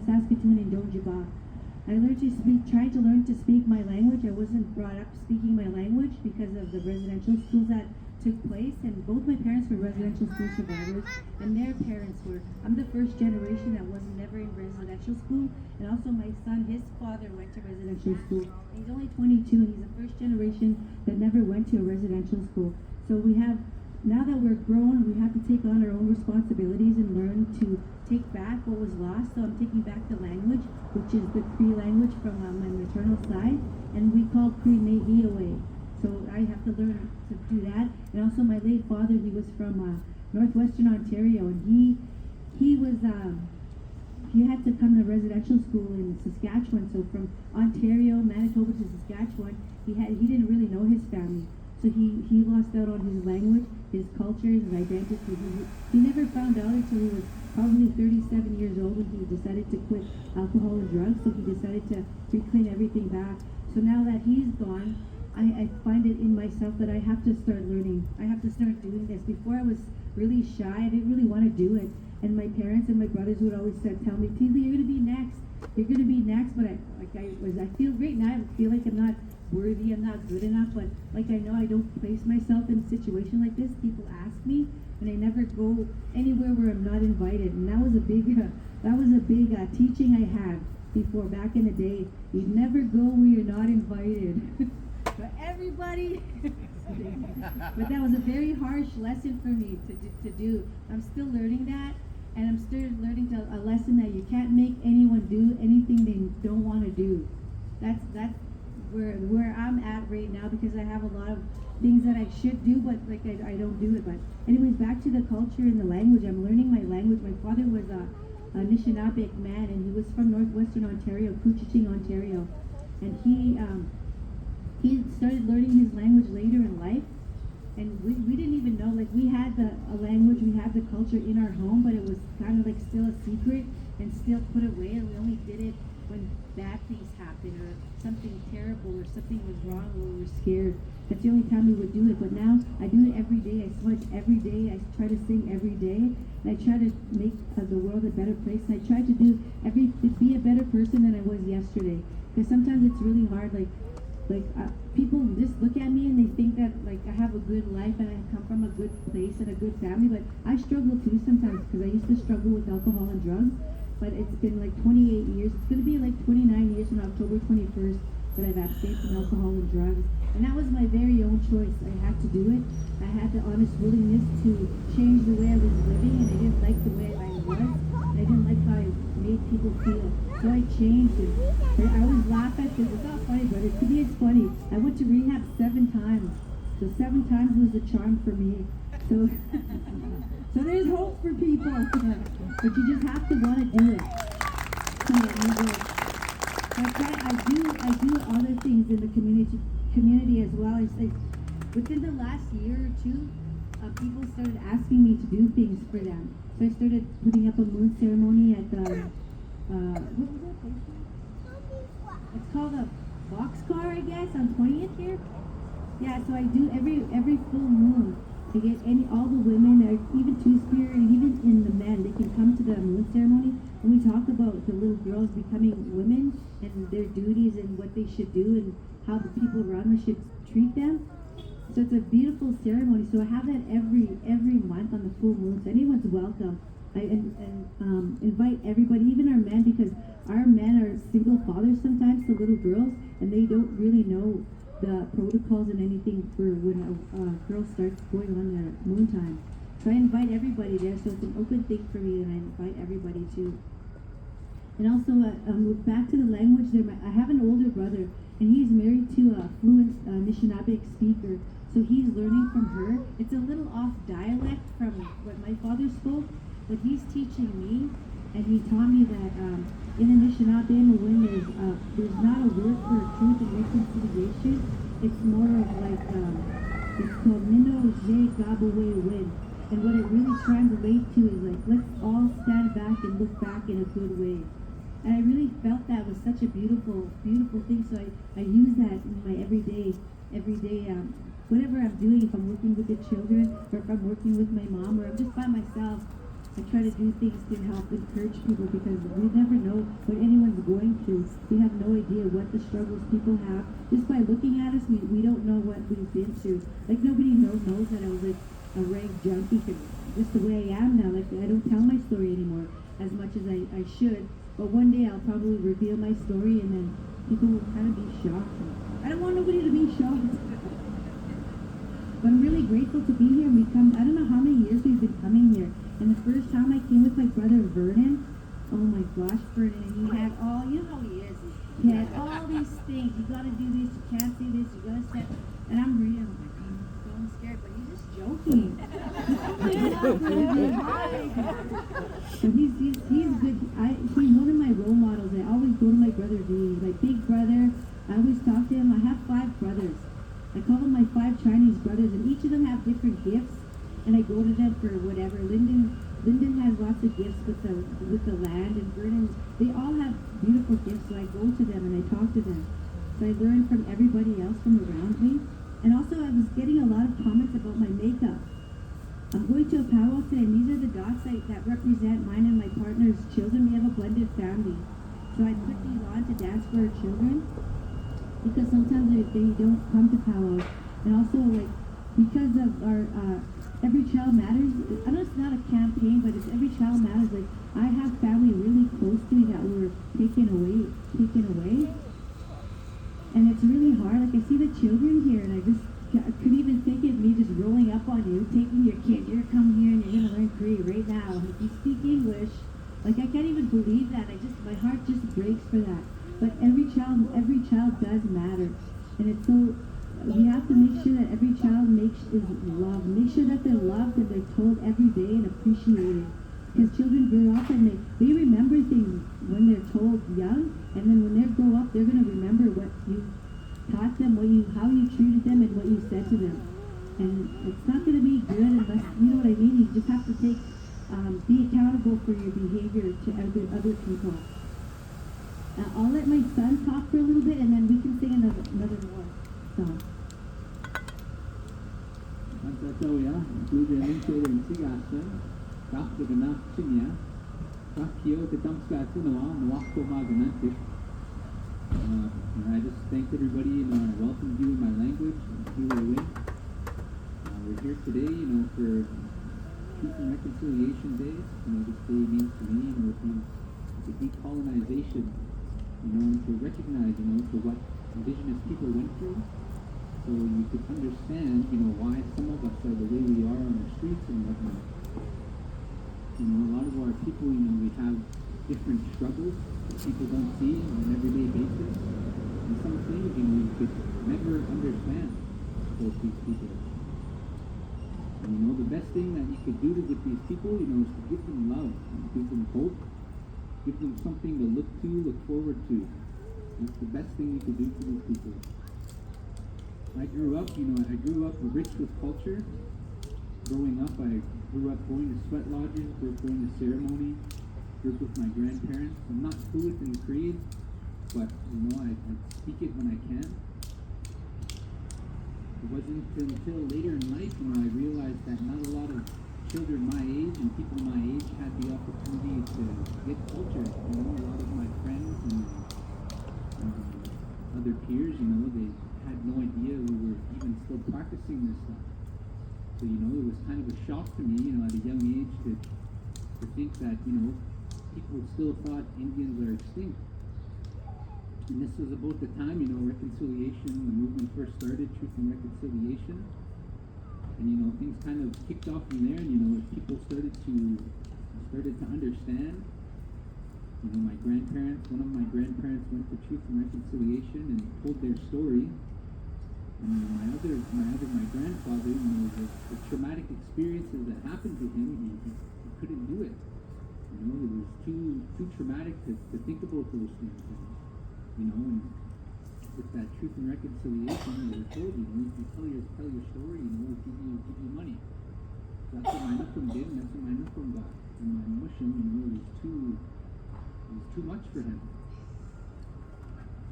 Saskatoon and Donjiba. I learned to speak, tried to learn to speak my language. I wasn't brought up speaking my language because of the residential schools that took place, and both my parents were residential school survivors, and their parents were. I'm the first generation that was never in residential school, and also my son, his father went to residential school. And he's only 22, and he's the first generation that never went to a residential school. So we have, now that we're grown, we have to take on our own responsibilities and learn to take back what was lost. So I'm taking back the language, which is the Cree language from my maternal side, and we call Cree Ne'ioe. So I have to learn to do that. And also my late father, he was from northwestern Ontario, and he had to come to residential school in Saskatchewan. So from Ontario, Manitoba to Saskatchewan, he didn't really know his family. So he lost out on his language, his culture, his identity. He never found out until he was probably 37 years old when he decided to quit alcohol and drugs. So he decided to reclaim everything back. So now that he's gone, I find it in myself that I have to start learning. I have to start doing this. Before I was really shy. I didn't really want to do it. And my parents and my brothers would always tell me, Tinsley, you're going to be next. You're going to be next. But I feel great now. I feel like I'm not worthy. I'm not good enough. But like I know I don't place myself in a situation like this. People ask me, and I never go anywhere where I'm not invited. And that was a big teaching I had before back in the day. You never go where you're not invited. But everybody, but that was a very harsh lesson for me to do. I'm still learning that, and I'm still learning a lesson that you can't make anyone do anything they don't want to do. That's where I'm at right now, because I have a lot of things that I should do, but like I don't do it. But anyways, back to the culture and the language. I'm learning my language. My father was a Anishinaabe man, and he was from northwestern Ontario, Couchiching, Ontario, and he started learning his language later in life, and we didn't even know, like, we had a language, we had the culture in our home, but it was kind of like still a secret and still put away, and we only did it when bad things happened or something terrible or something was wrong or we were scared. That's the only time we would do it. But now I do it every day. I smudge every day. I try to sing every day, and I try to make the world a better place, and I try to be a better person than I was yesterday, because sometimes it's really hard. People just look at me and they think that like I have a good life and I come from a good place and a good family, but I struggle too sometimes, because I used to struggle with alcohol and drugs. But it's been like 28 years. It's going to be like 29 years on October 21st that I've abstained from alcohol and drugs. And that was my very own choice. I had to do it. I had the honest willingness to change the way I was living, and I didn't like the way I was. I didn't like how I made people feel. So I changed it. I always laugh at this. It's not funny, but to me it's funny. I went to rehab 7 times. So 7 times was the charm for me. So so there's hope for people. But you just have to want to do it. I do other things in the community as well. It's like within the last year or two, people started asking me to do things for them. So I started putting up a moon ceremony at the what was that place? It's called a boxcar, I guess, on 20th here. Yeah, so I do every full moon. I get all the women, or even Two-Spirit, and even in the men, they can come to the moon ceremony, and we talk about the little girls becoming women and their duties and what they should do and how the people around them should treat them. So it's a beautiful ceremony. So I have that every month on the full moon. So anyone's welcome. I invite everybody, even our men, because our men are single fathers sometimes to little girls, and they don't really know the protocols and anything for when a girl starts going on their moon time. So I invite everybody there. So it's an open thing for me, and I invite everybody too. And also, back to the language there, I have an older brother, and he's married to a fluent Anishinaabe speaker. So he's learning from her. It's a little off dialect from what my father spoke, but he's teaching me, and he taught me that in Anishinaabe, when there's not a word for truth and reconciliation. It's more of like, it's called Mino Je Gabawe Win. And what it really translates to is like, let's all stand back and look back in a good way. And I really felt that was such a beautiful, beautiful thing. So I use that in my everyday, whatever I'm doing, if I'm working with the children, or if I'm working with my mom, or I'm just by myself. I try to do things to help encourage people because we never know what anyone's going through. We have no idea what the struggles people have. Just by looking at us, we don't know what we've been through. Like nobody knows that I was like a rag junkie, just the way I am now. Like I don't tell my story anymore as much as I should. But one day I'll probably reveal my story and then people will kind of be shocked. I don't want nobody to be shocked. But I'm really grateful to be here. I don't know how many years we've been coming here. And the first time I came with my brother Vernon, oh my gosh, Vernon, he had all, you know how he is. He had all these things. You gotta do this, you can't do this, you gotta step. And I'm reading, I'm like, I'm so scared, but he's just joking. So he's good. He's one of my role models. I always go to my brother V, my big brother. I always talk to him. I have 5 brothers. I call them my 5 Chinese brothers, and each of them have different gifts. And I go to them for whatever. Lyndon has lots of gifts with the land, and Vernon, they all have beautiful gifts. So I go to them and I talk to them. So I learn from everybody else from around me. And also I was getting a lot of comments about my makeup. I'm going to a powwow today, and these are the dots that represent mine and my partner's children. We have a blended family. So I put these on to dance for our children because sometimes they don't come to powwows. And also, like, because of our Every Child Matters, I know it's not a campaign, but it's Every Child Matters. Like, I have family really close to me that were taken away. And it's really hard. Like, I see the children here, and I could even think of me just rolling up on you, taking your kid. You're coming here and you're going to learn Korean right now. If you speak English, like, I can't even believe that. My heart just breaks for that. But every child does matter. And it's so, we have to make sure that every child is loved. Make sure that they're loved and they're told every day and appreciated. Because children grow up and they remember things when they're told young, and then when they grow up, they're going to remember what you taught them, how you treated them, and what you said to them. And it's not going to be good unless, you know what I mean? You just have to be accountable for your behavior to other people. I'll let my son talk for a little bit, and then we can sing another more song. I just thank everybody, I welcome you in my language, we're here today, for Truth and Reconciliation Day. This day means to me, it means the decolonization, and to recognize, for what Indigenous people went through, so you could understand, why some of us are the way we are on the streets and whatnot. A lot of our people, we have different struggles that people don't see on an everyday basis. And some things, you could never understand about these people. And the best thing that you could do with these people, is to give them love, give them hope, give them something to look forward to. That's the best thing you could do for these people. I grew up rich with culture. Growing up, I grew up going to sweat lodges, grew up going to ceremony, grew up with my grandparents. I'm not fluent in Korean, but I speak it when I can. It wasn't until later in life, I realized that not a lot of children my age and people my age had the opportunity to get culture. A lot of my friends and other peers, they had no idea we were even still practicing this stuff. So, it was kind of a shock to me, at a young age to think that, people still thought Indians are extinct. And this was about the time, reconciliation, the movement first started, Truth and Reconciliation. And, things kind of kicked off from there, and, people started to understand. One of my grandparents went to Truth and Reconciliation and told their story. And my grandfather, the traumatic experiences that happened to him, he couldn't do it. It was too traumatic to think about those things. And with that Truth and Reconciliation, they were told, if you tell your story, we'll give you money. So that's what my nukum did, and that's what my nukum got. And my mushum, it was too much for him.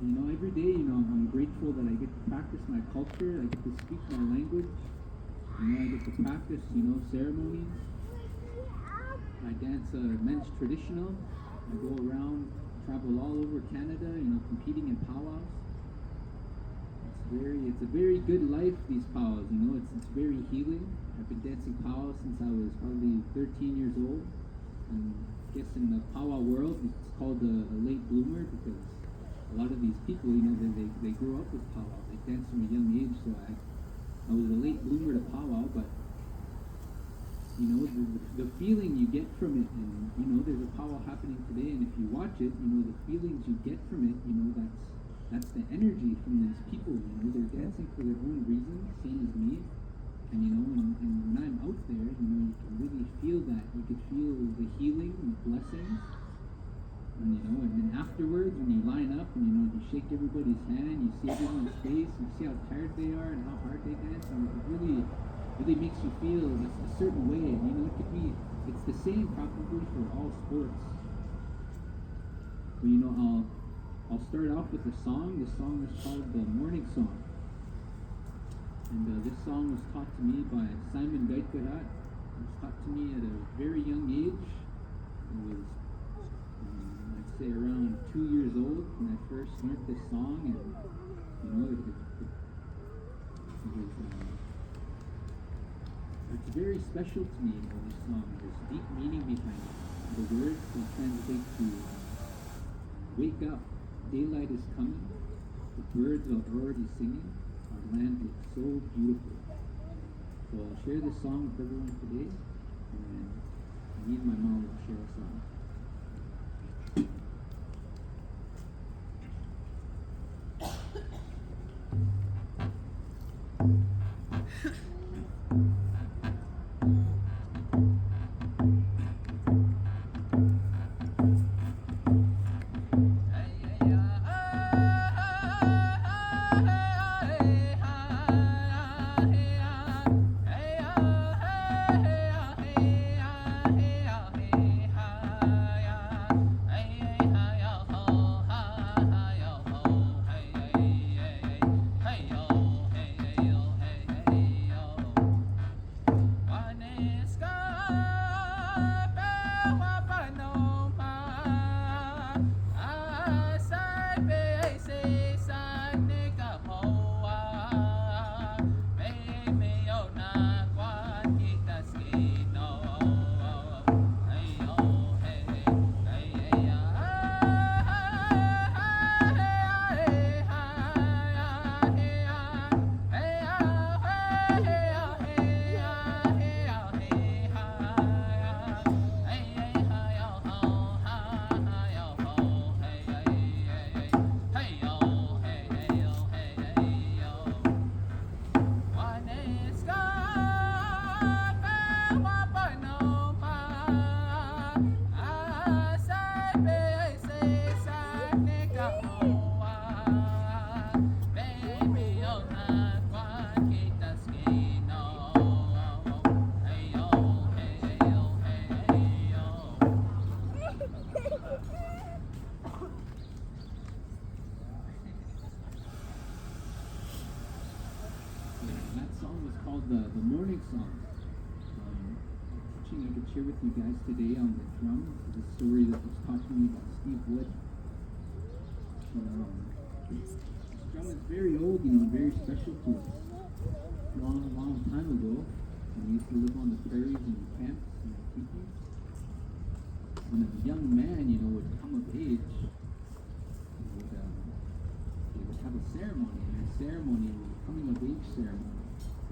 Every day, I'm grateful that I get to practice my culture, I get to speak my language, I get to practice, ceremonies. I dance men's traditional. I go around, travel all over Canada, competing in powwows. It's a very good life, these powwows, it's very healing. I've been dancing powwows since I was probably 13 years old. And I guess in the powwow world, it's called a late bloomer because a lot of these people, they grow up with powwow. They dance from a young age, so I was a late bloomer to powwow, but the feeling you get from it, and there's a powwow happening today, and if you watch it, the feelings you get from it, that's the energy from these people. They're dancing for their own reasons, same as me. And when I'm out there, you can really feel that. You can feel the healing and the blessings. And then afterwards, when you line up and you shake everybody's hand, you see everyone's face, you see how tired they are and how hard they dance, and it really makes you feel a certain way. And it's the same probably for all sports. But I'll start off with a song. The song is called the Morning Song. And this song was taught to me by Simon Gaitkarat. It was taught to me at a very young age. I was, I'd say around 2 years old when I first learned this song. And, it's very special to me, this song. There's deep meaning behind it. The words will translate to wake up, daylight is coming, the birds are already singing, our land looks so beautiful. So I'll share this song with everyone today, and then me and my mom will share a song. The Morning Song. Teaching I could share with you guys today on the drum. This is a story that was taught to me by Steve Wood. This drum is very old, very special to us. Long time ago, when we used to live on the prairies and the camps and the teepees. When a young man, would come of age, they would have a ceremony, and the ceremony was a coming of age ceremony.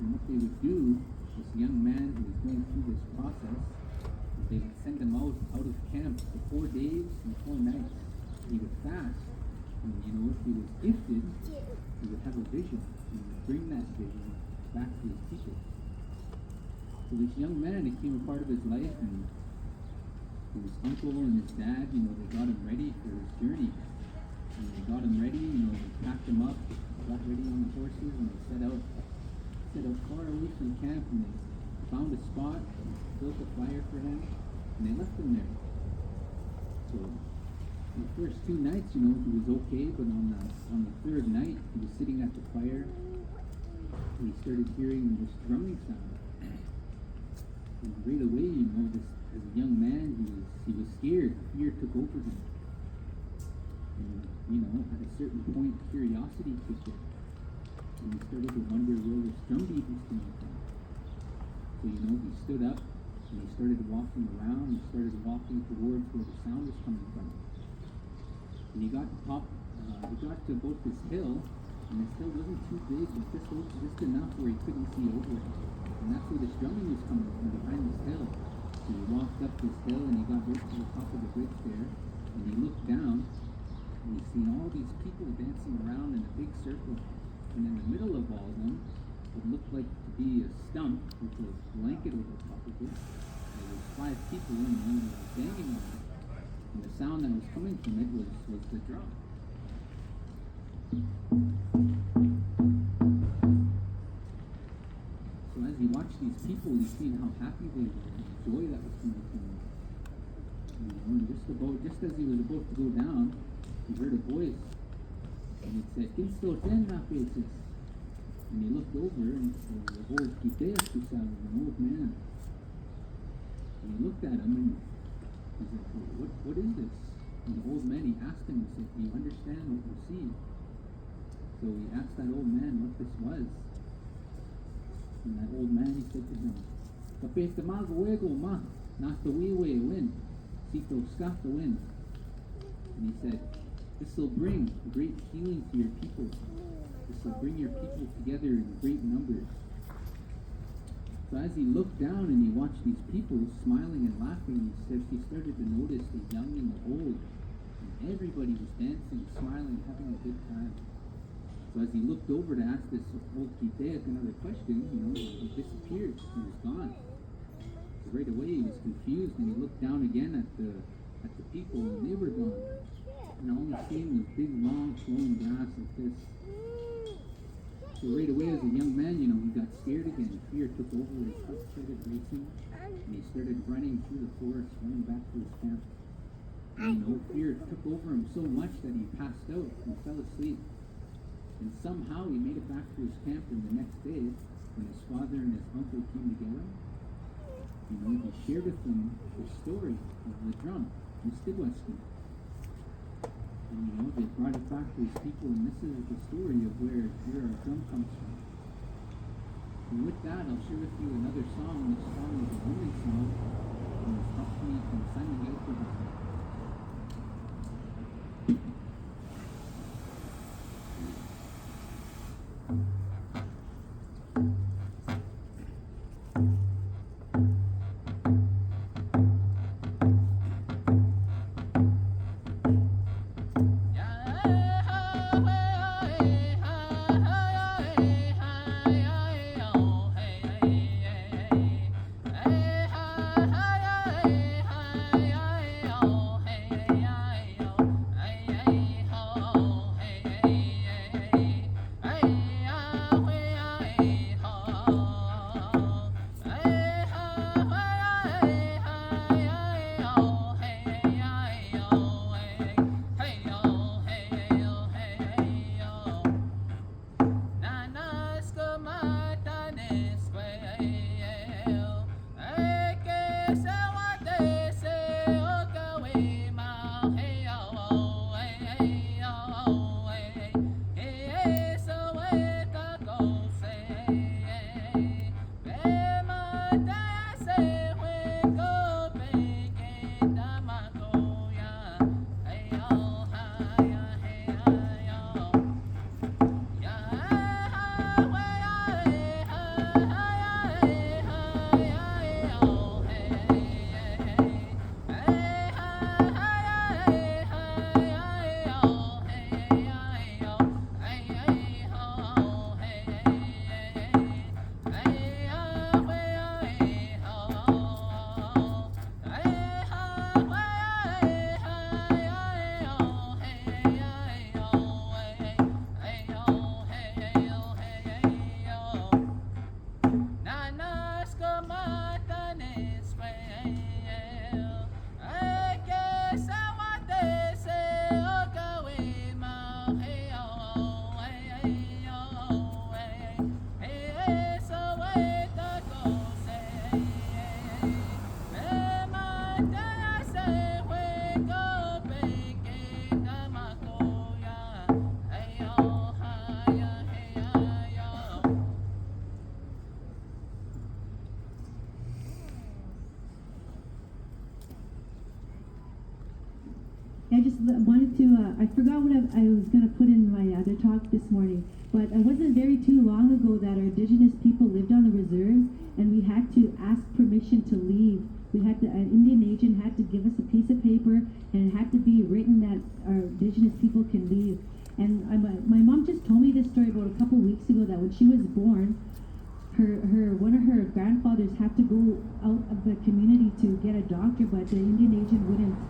And what they would do, this young man who was going through this process, is they would send him out of camp for 4 days and 4 nights. He would fast. And if he was gifted, he would have a vision. He would bring that vision back to his people. So this young man became a part of his life, and his uncle and his dad, they got him ready for his journey. And they got him ready, they packed him up, got ready on the horses, and they set out far away from camp, and they found a spot, and built a fire for him, and they left him there. So the first 2 nights, he was okay, but on the 3rd night, he was sitting at the fire, and he started hearing this drumming sound. And right away, as a young man, he was scared. Fear took over him. And, at a certain point, curiosity kicked in. And he started to wonder where this drum beat was coming from. So, he stood up and he started walking around. He started walking towards where the sound was coming from. And he got to about this hill, and this hill wasn't too big, but just enough where he couldn't see over it. And that's where this drumming was coming from, behind this hill. So he walked up this hill and he got right to the top of the ridge there, and he looked down and he seen all these people dancing around in a big circle. And in the middle of all of them, it looked like to be a stump with a blanket over top of it. There was 5 people in there that were banging on it. And the sound that was coming from it was the drum. So as he watched these people, he seen how happy they were and the joy that was coming from them. And just as he was about to go down, he heard a voice, and it said, "Quién still faces?" And he looked over, and it was the old Kiteas, an old man. And he looked at him, and he said, what is this? And the old man, he asked him, he said, "Do you understand what you see?" So he asked that old man what this was. And that old man, he said to him, "Kapesta mago ma, nasta wiwe win, sito skafta win." And he said, "This will bring great healing to your people. This will bring your people together in great numbers." So as he looked down and he watched these people smiling and laughing, he started to notice the young and the old. And everybody was dancing, smiling, having a good time. So as he looked over to ask this old Kiteic another question, he disappeared. He was gone. So right away he was confused, and he looked down again at the people, and they were gone. And all he seen was big, long, flowing grass like this. So right away, as a young man, he got scared again. Fear took over. His heart started racing, and he started running through the forest, running back to his camp. And fear took over him so much that he passed out and fell asleep. And somehow he made it back to his camp, and the next day, when his father and his uncle came together, he shared with them the story of the drum, Mr. Weston. And they brought it back to his people, and this is the story of where our drum comes from. And with that, I'll share with you another song. This song is a woman's song, and it's helped me from signing out for this. I just wanted to, I forgot what I was going to put in my other talk this morning, but it wasn't very too long ago that our Indigenous people lived on the reserves, and we had to ask permission to leave. We had to, an Indian agent had to give us a piece of paper, and it had to be written that our Indigenous people can leave. And my mom just told me this story about a couple weeks ago, that when she was born, one of her grandfathers had to go out of the community to get a doctor, but the Indian agent wouldn't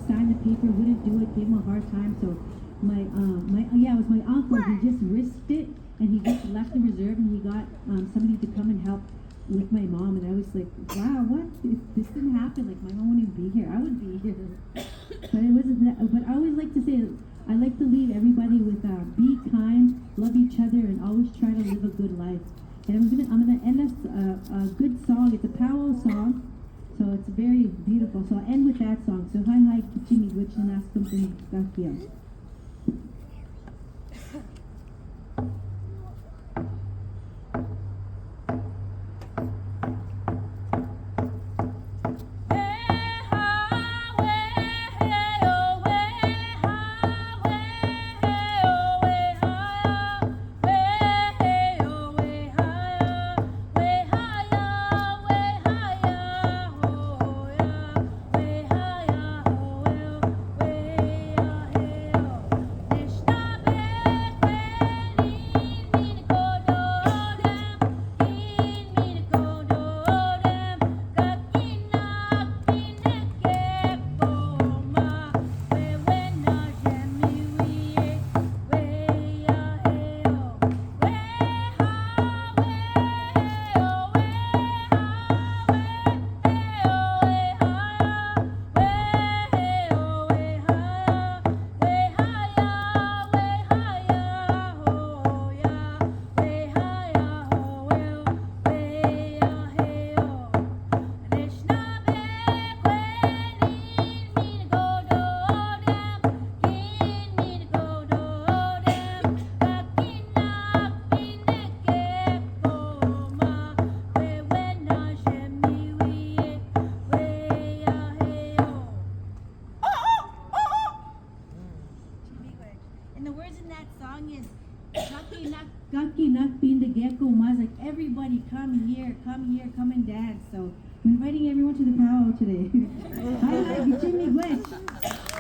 sign the paper, wouldn't do it, gave him a hard time. So it was my uncle. He just risked it, and he just left the reserve, and he got somebody to come and help with my mom. And I was like, wow, what? If this didn't happen, like my mom wouldn't be here. I would be here. But it wasn't that. But I always like to say, I like to leave everybody with be kind, love each other, and always try to live a good life. And I'm gonna end us a good song. It's a powwow song, so it's very beautiful. So I'll end with that song. So hi Jimmy, which and ask something back here. Like everybody come here, come and dance. So I'm inviting everyone to the powwow today. Hi, Jimmy Glitch.